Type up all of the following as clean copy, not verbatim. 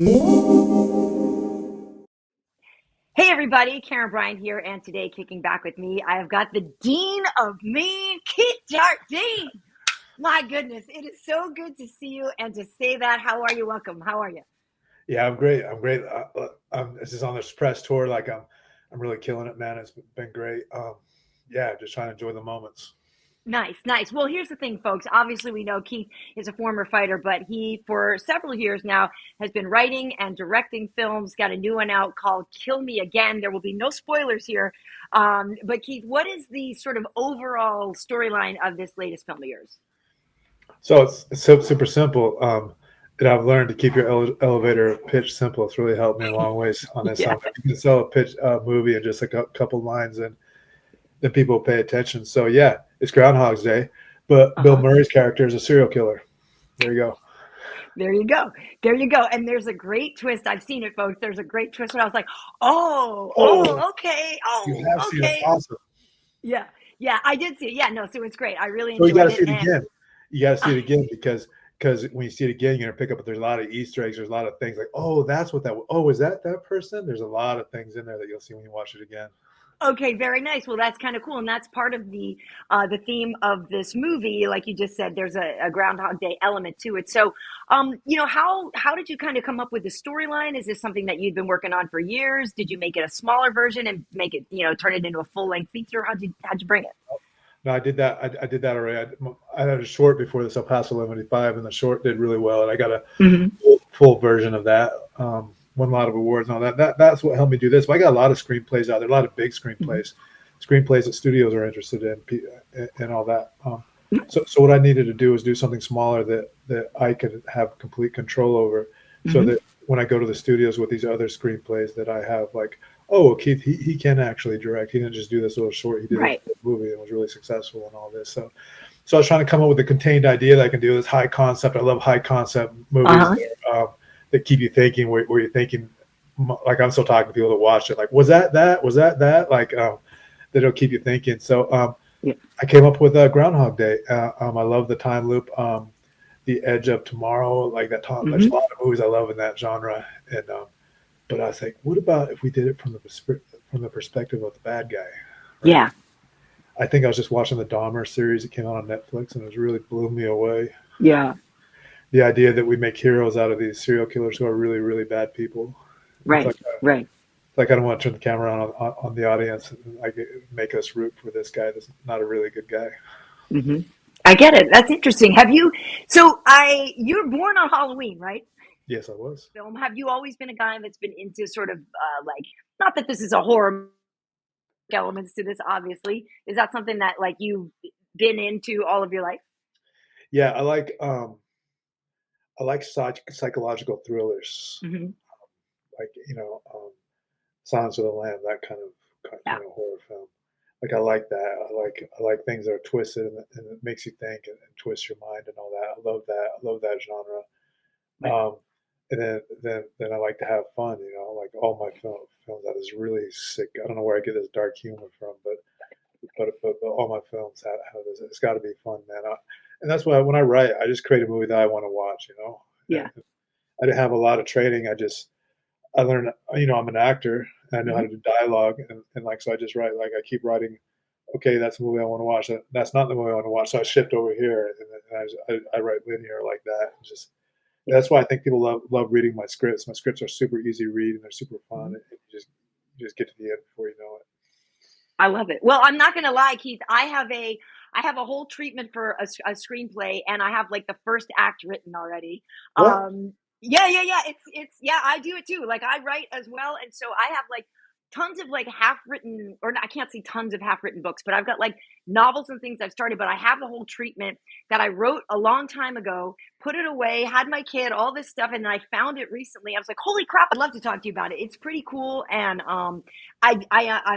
Hey everybody, Karyn Bryant here, and today kicking back with me, I have got the Dean of Mean, Keith Jardine. My goodness, it is so good to see you and to say that. How are you? Welcome. How are you? Yeah, I'm great. I'm great. I'm just on this press tour. I'm really killing it, man. It's been great. Yeah, just trying to enjoy the moments. Nice, nice. Well, here's the thing, folks. Obviously, we know Keith is a former fighter, but he, for several years now, has been writing and directing films. Got a new one out called Kill Me Again. There will be no spoilers here. But Keith, what is the sort of overall storyline of this latest film of yours? So it's super simple. And I've learned to keep your elevator pitch simple. It's really helped me a long ways on this. Yeah. If you can sell a pitch movie in just a couple lines, and then people will pay attention. So yeah, it's Groundhog's Day, but Bill Uh-huh. Murray's character is a serial killer. There you go. There you go. There you go. And there's a great twist. I've seen it, folks. There's a great twist when I was like, Oh, okay. you Oh, have seen it. okay. Awesome. Yeah. Yeah, I did see it. Yeah, no, so it's great. I really So you got enjoyed to it. see it And again. You got to see it again because when you see it again, you're gonna pick up. There's a lot of Easter eggs. There's a lot of things like, oh, that's what that. Oh, is that person? There's a lot of things in there that you'll see when you watch it again. okay, very nice. Well, that's kind of cool. And that's part of the theme of this movie. Like you just said, there's a Groundhog Day element to it. So how did you kind of come up with the storyline? Is this something that you'd been working on for years? Did you make it a smaller version and make it, turn it into a full length feature? How'd you bring it? No, I did that. I did that already. I had a short before this El Paso 1185, and the short did really well. And I got a Hmm. full version of that. Won a lot of awards and all that. That's what helped me do this. But I got a lot of screenplays out there, a lot of big screenplays that studios are interested in, and all that. So what I needed to do was do something smaller that I could have complete control over, so Hmm. that when I go to the studios with these other screenplays, that I have like, oh, well, Keith, he can actually direct. He didn't just do this little short. He did a Right. full movie and was really successful and all this. So I was trying to come up with a contained idea that I can do this high concept. I love high concept movies Uh-huh. that keep you thinking, where you're thinking, like I'm still talking to people that watch it, like, was that? Was that? Like, that'll keep you thinking. So Yeah. I came up with Groundhog Day. I love the time loop, The Edge of Tomorrow, like that. There's a Hmm. lot of movies I love in that genre, and but I was like, what about if we did it from the perspective of the bad guy, right? Yeah. I think I was just watching the Dahmer series that came out on Netflix, and it was really blew me away. Yeah. The idea that we make heroes out of these serial killers who are really, really bad people. It's Right. like Right. I don't want to turn the camera on the audience and like make us root for this guy that's not a really good guy. Hmm. I get it. That's interesting. Have you, so you were born on Halloween, right? Yes, I was. Film. Have you always been a guy that's been into sort of like, not that this is a horror elements to this, obviously. Is that something that like you've been into all of your life? Yeah, I like psychological thrillers, Hmm. like Silence of the Lamb, that Yeah. horror film. Like I like that. I like things that are twisted and it makes you think and twists your mind and all that. I love that. I love that genre. Right. And then I like to have fun. Like all my films that is really sick. I don't know where I get this dark humor from, but all my films have this. It's got to be fun, man. And that's why when I write, I just create a movie that I want to watch. And Yeah. I didn't have a lot of training. I learned. I'm an actor. And I know how Hmm. to do dialogue, and like so, I just write. Like I keep writing. Okay, that's the movie I want to watch. That's not the movie I want to watch. So I shift over here, and I write linear like that. And just that's why I think people love reading my scripts. My scripts are super easy to read and they're super fun. Hmm. And you just get to the end before you know it. I love it. Well, I'm not gonna lie, Keith. I have a whole treatment for a screenplay, and I have like the first act written already. What? Yeah, yeah, yeah. It's yeah. I do it too. Like I write as well, and so I have like tons of like half written, or I can't say tons of half written books, but I've got like novels and things I've started. But I have the whole treatment that I wrote a long time ago, put it away, had my kid, all this stuff, and then I found it recently. I was like, holy crap! I'd love to talk to you about it. It's pretty cool, and I'm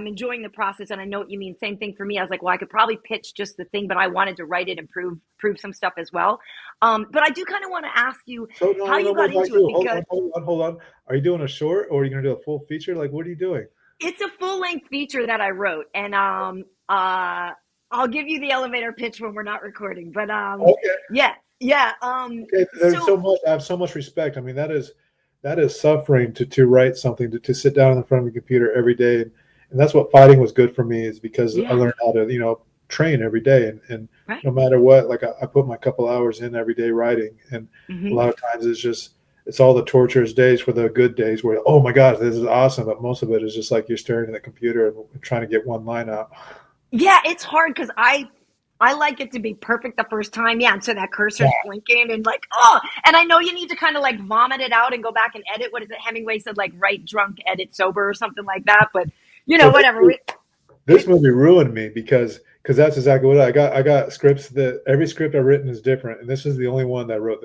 enjoying the process, and I know what you mean. Same thing for me. I was like, well, I could probably pitch just the thing, but I wanted to write it and prove some stuff as well. But I do kind of want to ask you So no, how no, no. you What got about into it you? Hold because on, hold on, hold on. Are you doing a short or are you going to do a full feature? Like, what are you doing? it's a full length feature that I wrote, and I'll give you the elevator pitch when we're not recording. But Okay, yeah, yeah. okay. There's so So much. I have so much respect. I mean, that is suffering to write something, to sit down in front of a computer every day. And that's what fighting was good for me, is because I Yeah. learned how to, train every day. And Right. no matter what, like I put my couple hours in every day writing. And a Hmm. lot of times it's all the torturous days for the good days where, oh my gosh, this is awesome. But most of it is just like you're staring at the computer and trying to get one line out. Yeah, it's hard because I like it to be perfect the first time. Yeah, and so that Yeah. cursor's blinking and like, oh, and I know you need to kind of like vomit it out and go back and edit. What is it? Hemingway said like write drunk, edit sober or something like that. But So whatever. this movie ruined me because that's exactly what I got. I got scripts that every script I've written is different, and this is the only one that I wrote.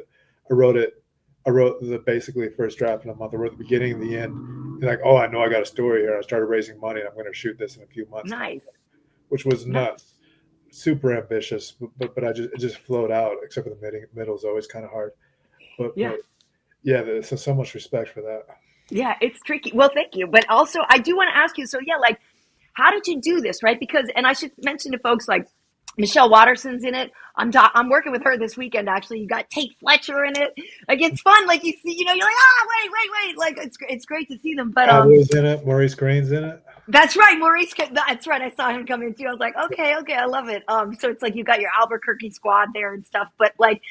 I wrote it. I wrote the basically first draft in a month. I wrote the beginning and the end. And like, oh, I know I got a story here. I started raising money, and I'm going to shoot this in a few months, Nice. which was Nice. nuts. Super ambitious, but it just flowed out. Except for the middle is always kind of hard. Yeah. But yeah, there's so much respect for that. Yeah, it's tricky. Well, thank you. But also, I do want to ask you. So, yeah, like, how did you do this, right? Because, and I should mention to folks, like, Michelle Waterson's in it. I'm working with her this weekend. Actually, you got Tait Fletcher in it. Like, it's fun. Like, you see, you're like, wait. Like, it's great to see them. But Cowboys in it. Maurice Green's in it. that's right, Maurice. That's right. I saw him come in too. I was like, okay, I love it. So it's like you got your Albuquerque squad there and stuff. But like,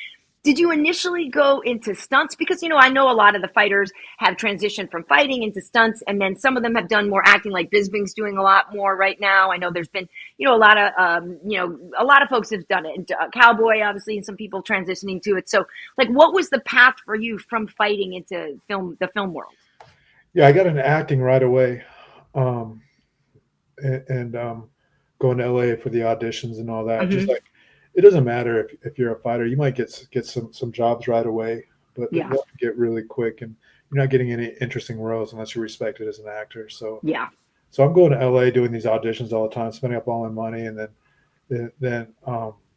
did you initially go into stunts? Because I know a lot of the fighters have transitioned from fighting into stunts, and then some of them have done more acting. Like Bisping's doing a lot more right now. I know there's been a lot of a lot of folks have done it. And, Cowboy, obviously, and some people transitioning to it. So, like, what was the path for you from fighting into the film world? Yeah, I got into acting right away. Um, and going to LA for the auditions and all that. Mm-hmm. Just like it doesn't matter if you're a fighter, you might get some jobs right away, but Yeah. they'll get really quick, and you're not getting any interesting roles unless you're respected as an actor. So Yeah. so I'm going to LA doing these auditions all the time, spending up all my money, and then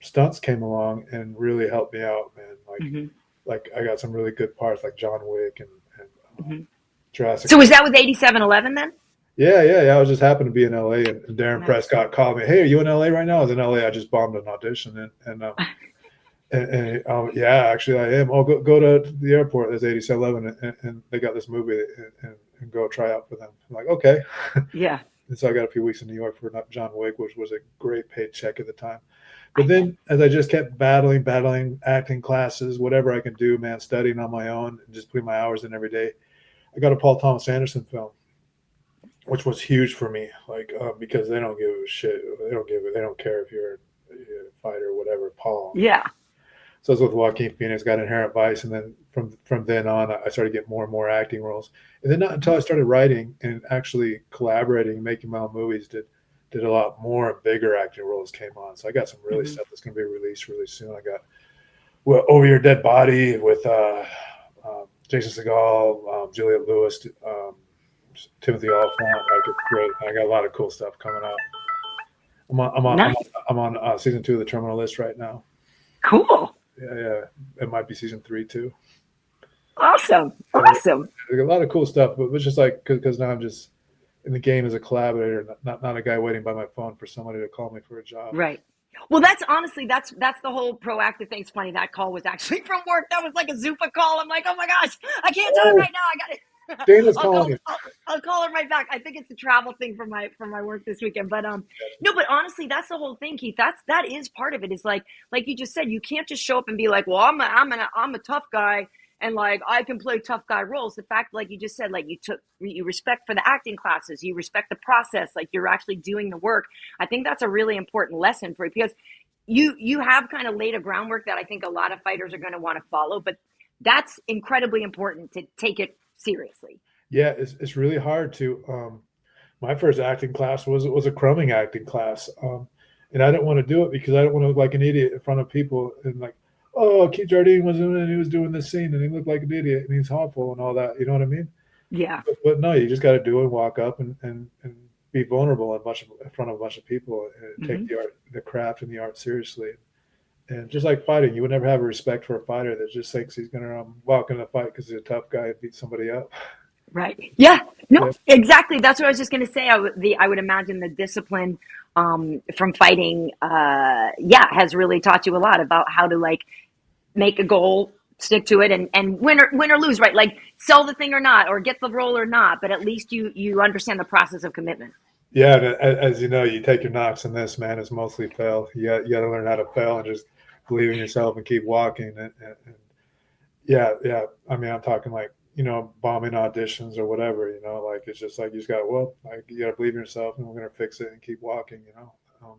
Stunts came along and really helped me out, man. Mm-hmm. Like I got some really good parts like John Wick and Mm-hmm. Jurassic. So was that with 8711 then? Yeah. I was just happened to be in LA, and Darren Nice. Prescott called me. Hey, are you in LA right now? I was in LA. I just bombed an audition, yeah, actually I am. Oh, go to the airport. There's 8711, and they got this movie, and go try out for them. I'm like, okay. Yeah. And so I got a few weeks in New York for John Wick, which was a great paycheck at the time. But then as I just kept battling acting classes, whatever I can do, man, studying on my own and just putting my hours in every day, I got a Paul Thomas Anderson film, which was huge for me, like because they don't give a shit. They don't care if you're a fighter or whatever. Paul. Yeah. So I was with Joaquin Phoenix, got Inherent Vice, and then from then on, I started getting more and more acting roles. And then not until I started writing and actually collaborating and making my own movies did a lot more and bigger acting roles came on. So I got some really stuff that's going to be released really soon. I got Over Your Dead Body with Jason Segel, Juliette Lewis, Timothy Olyphant. Like great. I got a lot of cool stuff coming out. I'm on season 2 of The Terminal List right now. Cool. Yeah. It might be season 3 too. Awesome. There's a lot of cool stuff, but it's just like because now I'm just in the game as a collaborator, not a guy waiting by my phone for somebody to call me for a job. Right. Well, that's honestly that's the whole proactive thing. It's funny, that call was actually from work. That was like a Zupa call. I'm like, oh my gosh, I can't do it right now. I got it. Dana's calling me. I'll call her right back. I think it's a travel thing for my work this weekend. But no, but honestly, that's the whole thing, Keith. That is part of it. Is like you just said, you can't just show up and be like, well, I'm a tough guy, and like I can play tough guy roles. The fact, like you just said, like you respect for the acting classes, you respect the process, like you're actually doing the work. I think that's a really important lesson for you, because you have kind of laid a groundwork that I think a lot of fighters are going to want to follow. But that's incredibly important to take it seriously. Yeah, it's really hard to. My first acting class was a crumbing acting class, and I didn't want to do it because I didn't want to look like an idiot in front of people and like, oh, Keith Jardine was in it and he was doing this scene and he looked like an idiot and he's awful and all that. You know what I mean? Yeah. But no, you just got to do it, walk up and be vulnerable in front of a bunch of people and take the craft and the art seriously. And just like fighting, you would never have a respect for a fighter that just thinks he's going to walk in a fight because he's a tough guy and beat somebody up. Right. Yeah. No, exactly. That's what I was just going to say. I would imagine the discipline from fighting, has really taught you a lot about how to like make a goal, stick to it and win or lose, right? Like sell the thing or not, or get the role or not, but at least you understand the process of commitment. Yeah, as you know, you take your knocks in this, man. It's mostly fail. You got to learn how to fail and just believe in yourself and keep walking. And yeah. I mean, I'm talking like, bombing auditions or whatever. Like it's just like you just got like you got to believe in yourself, and we're gonna fix it and keep walking.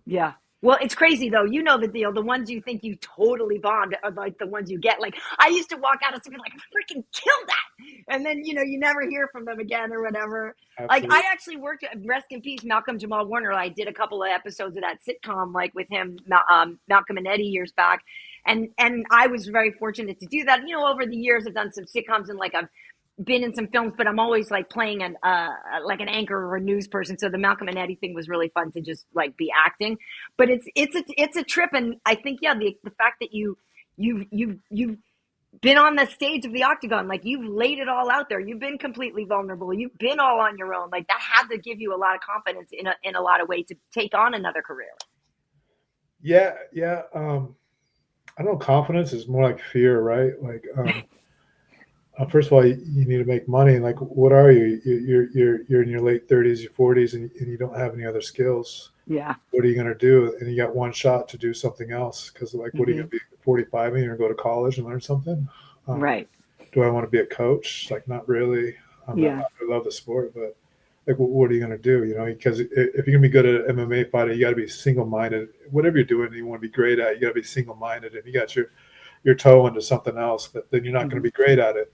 Yeah. Well, it's crazy though. You know the deal. The ones you think you totally bombed are like the ones you get. Like I used to walk out of something like, I freaking killed that. And then, you never hear from them again or whatever. Like Absolutely. I actually worked at, rest in peace, Malcolm Jamal Warner. I did a couple of episodes of that sitcom, like with him, Malcolm and Eddie years back. And I was very fortunate to do that. Over the years, I've done some sitcoms and like I've been in some films, but I'm always like playing like an anchor or a news person. So the Malcolm and Eddie thing was really fun to just like be acting. But it's a trip, and I think the fact that you've been on the stage of the octagon, like you've laid it all out there. You've been completely vulnerable. You've been all on your own. Like that had to give you a lot of confidence in a lot of ways to take on another career. Yeah. I don't know. Confidence is more like fear, right? Like, first of all, you need to make money. Like, what are you? You're in your late 30s, your 40s, and you don't have any other skills. Yeah. What are you going to do? And you got one shot to do something else. Because, like, what are you going to be 45 and you're going to go to college and learn something? Right. Do I want to be a coach? Like, not really. I love the sport, but like, what are you going to do? Because if you're going to be good at an MMA fighter, you got to be single-minded. Whatever you're doing, you want to be great at. You got to be single-minded, and you got your toe into something else. Then you're not going to be great at it.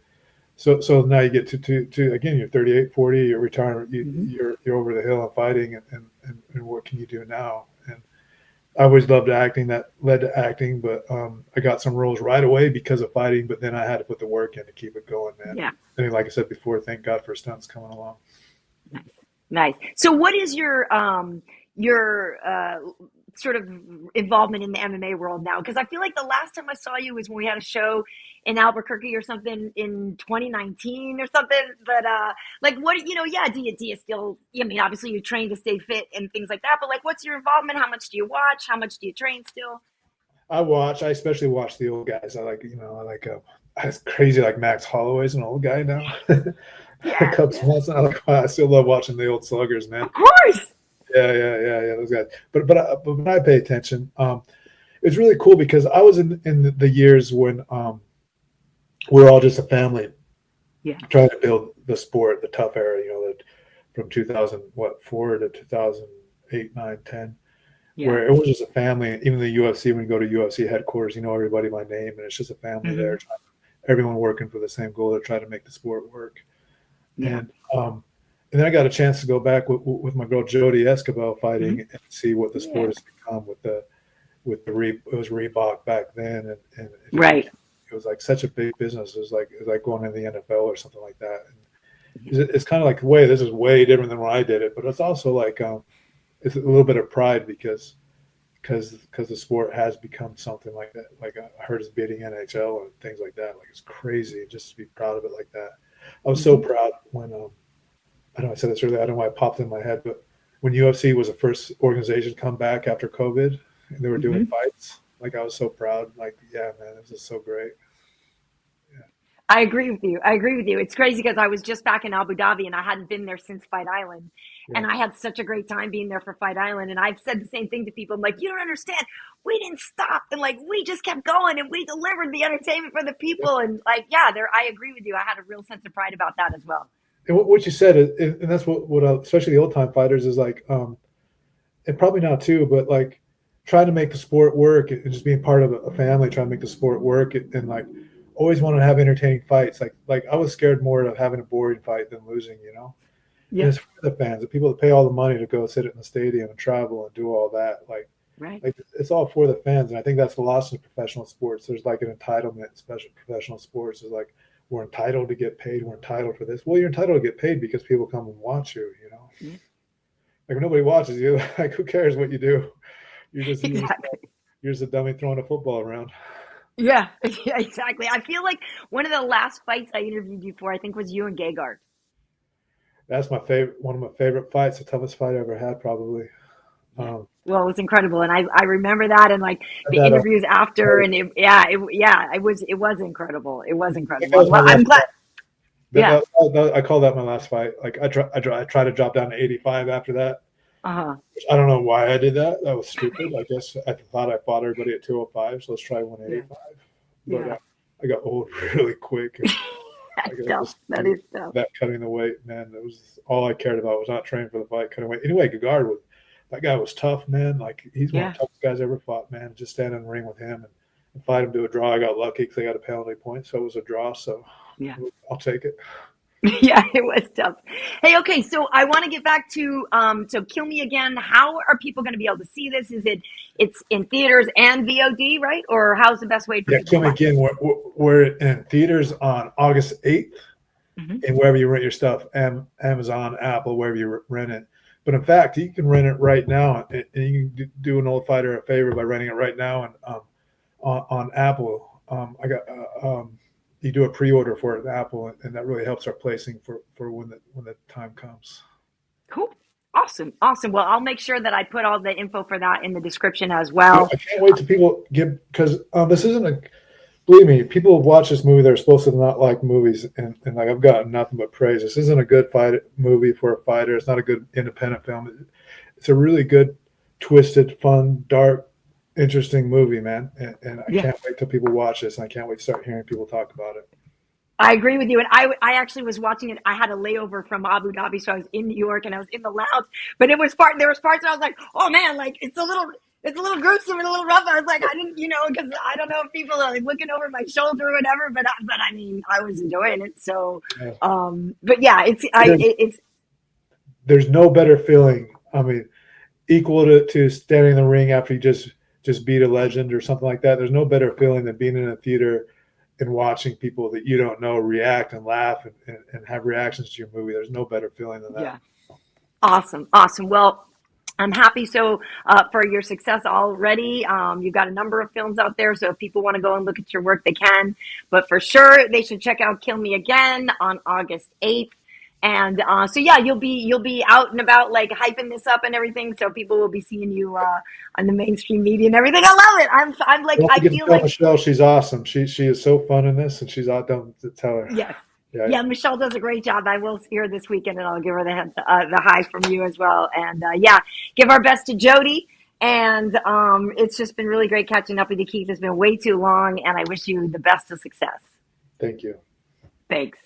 So now you get to again, you're 38, 40, you're retired, you're over the hill and fighting, and what can you do now? And I always loved acting. That led to acting, but I got some roles right away because of fighting. But then I had to put the work in to keep it going, man. Yeah. And like I said before, thank God for Stunts coming along. Nice. So, what is your sort of involvement in the MMA world now? Because I feel like the last time I saw you was when we had a show in Albuquerque or something in 2019 or something. But like, what do you still? I mean, obviously you train to stay fit and things like that. But like, what's your involvement? How much do you watch? How much do you train still? I especially watch the old guys. It's crazy, like Max Holloway's an old guy now. Yeah. I still love watching the old sluggers, man. Of course. Yeah, those guys. But when I pay attention, it's really cool because I was in the years when we're all just a family, trying to build the sport, the tough era, from 2004 to 2008, 9, 10, where it was just a family. Even the UFC, when you go to UFC headquarters, you know everybody by name, and it's just a family there, everyone working for the same goal to try to make the sport work. Yeah. And then I got a chance to go back with my girl Jody Escobar fighting and see what the sport has become it was Reebok back then, and it was like such a big business. It was like going in the NFL or something like that. And it's kind of like this is way different than when I did it, but it's also like it's a little bit of pride because the sport has become something like that. Like I heard it's beating NHL and things like that. Like it's crazy just to be proud of it like that. I was so proud when I know I said this earlier. I don't know why it popped in my head, but when UFC was the first organization to come back after COVID and they were doing fights, like I was so proud. Like, yeah, man, this is so great. Yeah. I agree with you. It's crazy because I was just back in Abu Dhabi and I hadn't been there since Fight Island. Yeah. And I had such a great time being there for Fight Island. And I've said the same thing to people. I'm like, you don't understand. We didn't stop. And like, we just kept going and we delivered the entertainment for the people. And like, I agree with you. I had a real sense of pride about that as well. And what you said, and that's what especially the old time fighters is like, and probably now too, but like trying to make the sport work and just being part of a family, trying to make the sport work and like always wanted to have entertaining fights. Like I was scared more of having a boring fight than losing, Yeah. And it's for the fans, the people that pay all the money to go sit in the stadium and travel and do all that. Like it's all for the fans. And I think that's lost in professional sports. There's like an entitlement, especially professional sports, is like, we're entitled to get paid. We're entitled for this. Well, you're entitled to get paid because people come and watch you, Yeah. Like when nobody watches you, like who cares what you do? You're just a dummy throwing a football around. Yeah, exactly. I feel like one of the last fights I interviewed you for, I think, was you and Gegard. That's my favorite. One of my favorite fights. The toughest fight I ever had, probably. Well, it was incredible, and I remember that, and like the That, interviews after, and it was incredible. It was incredible. that was my I'm last glad. fight. Yeah. I call that my last fight. Like I try to drop down to 85 after that. Uh-huh. I don't know why I did that. That was stupid. I guess I thought I fought everybody at 205, so let's try Yeah. 185. But Yeah. I got old really quick. And I That's got tough. That is tough. that cutting the weight, man. That was all I cared about. Was not training for the fight, cutting weight. Anyway, Gagard was that guy was tough, man. Like he's one of Yeah. the toughest guys I ever fought, man. Just standing in the ring with him and fight him to a draw. I got lucky because I got a penalty point, so it was a draw. So Yeah. I'll take it. Yeah, it was tough. Hey, okay, so I want to get back to so Kill Me Again. How are people going to be able to see this? It's in theaters and VOD, right? Or how's the best way for Yeah, people Kill to Me watch? Again. We're in theaters on August 8th. Mm-hmm. And wherever you rent your stuff, Amazon, Apple, wherever you rent it. But in fact, you can rent it right now, and you can do an old fighter a favor by renting it right now. And on Apple, I got you do a pre-order for it at Apple, and that really helps our placing for when the time comes. Cool. Awesome. Awesome. Well, I'll make sure that I put all the info for that in the description as well. I can't wait till people get because this isn't a. Believe me, people have watched this movie. They're supposed to not like movies, and like I've gotten nothing but praise. This isn't a good fight movie for a fighter. It's not a good independent film. It's a really good, twisted, fun, dark, interesting movie, man. And I Yeah. can't wait till people watch this, and I can't wait to start hearing people talk about it. I agree with you. And I actually was watching it. I had a layover from Abu Dhabi, so I was in New York and I was in the lounge. But there was parts where I was like, oh man, like it's a little gruesome and a little rough. I was like, I didn't, because I don't know if people are like looking over my shoulder or whatever. But I mean, I was enjoying it. So, Yeah. but yeah, There's no better feeling. I mean, equal to standing in the ring after you just beat a legend or something like that. There's no better feeling than being in a theater and watching people that you don't know react and laugh and have reactions to your movie. There's no better feeling than that. Yeah. Awesome. Awesome. Well, I'm happy for your success already. You've got a number of films out there, so if people want to go and look at your work, they can. But for sure, they should check out Kill Me Again on August 8th. And so yeah, you'll be out and about like hyping this up and everything. So people will be seeing you on the mainstream media and everything. I love it. I'm like Don't I forget to feel tell like Michelle she's awesome. She is so fun in this, and she's out. Don't tell her. yes. Yeah. Yeah, Michelle does a great job. I will see her this weekend, and I'll give her the high from you as well. And yeah, give our best to Jody. And it's just been really great catching up with you, Keith. It's been way too long, and I wish you the best of success. Thank you. Thanks.